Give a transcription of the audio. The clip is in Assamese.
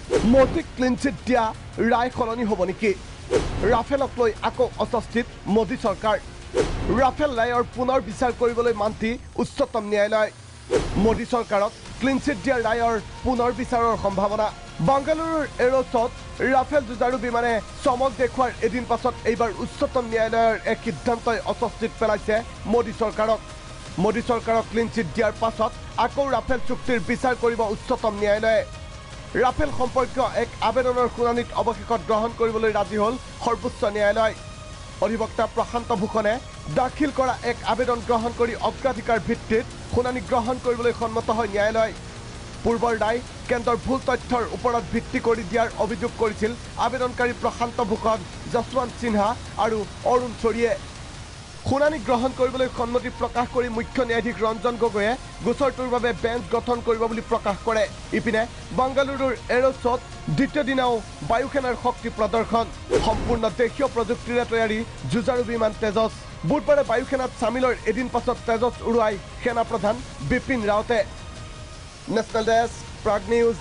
মোদীক ক্লিন চিট দিয়া ৰায় সলনি হ'ব নেকি? ৰাফেলক লৈ আকৌ অস্বস্তিত মোদী চৰকাৰ। ৰাফেল ৰায়ৰ পুনৰ বিচাৰ কৰিবলৈ মান্তি উচ্চতম ন্যায়ালয়। মোদী চৰকাৰক ক্লিন চিট দিয়া ৰায়ৰ পুনৰ বিচাৰৰ সম্ভাৱনা। বাংগালুৰুৰ এৰ'ছত ৰাফেল যুঁজাৰু বিমানে চমক দেখুৱাৰ এদিন পাছত এইবাৰ উচ্চতম ন্যায়ালয়ৰ এক সিদ্ধান্তই অস্বস্তিত পেলাইছে মোদী চৰকাৰক। মোদী চৰকাৰক ক্লিন চিট দিয়াৰ পাছত আকৌ ৰাফেল চুক্তিৰ বিচাৰ কৰিব উচ্চতম ন্যায়ালয়ে। ৰাফেল সম্পৰ্কীয় এক আবেদনৰ শুনানিত অৱশেষত গ্ৰহণ কৰিবলৈ ৰাজি হ'ল সৰ্বোচ্চ ন্যায়ালয়। অধিবক্তা প্ৰশান্ত ভূষণে দাখিল কৰা এক আবেদন গ্ৰহণ কৰি অগ্ৰাধিকাৰ ভিত্তিত শুনানি গ্ৰহণ কৰিবলৈ সন্মত হয় ন্যায়ালয়। পূৰ্বৰ ৰায় কেন্দ্ৰৰ ভুল তথ্যৰ ওপৰত ভিত্তি কৰি দিয়াৰ অভিযোগ কৰিছিল আবেদনকাৰী প্ৰশান্ত ভূষণ, যশৱন্ত সিনহা আৰু অৰুণ চৌৰীয়ে। শুনানি গ্ৰহণ কৰিবলৈ সন্মতি প্ৰকাশ কৰি মুখ্য ন্যায়াধীশ ৰঞ্জন গগৈয়ে গোচৰটোৰ বাবে বেঞ্চ গঠন কৰিব বুলি প্ৰকাশ কৰে। ইপিনে বাংগালুৰুৰ এৰ'ছত দ্বিতীয় দিনাও বায়ুসেনাৰ শক্তি প্ৰদৰ্শন। সম্পূৰ্ণ দেশীয় প্ৰযুক্তিৰে তৈয়াৰী যুঁজাৰু বিমান তেজছ। বুধবাৰে বায়ুসেনাত চামিলৰ এদিন পাছত তেজছ উৰুৱাই সেনাপ্ৰধান বিপিন ৰাৱতে। National desk, Prag news.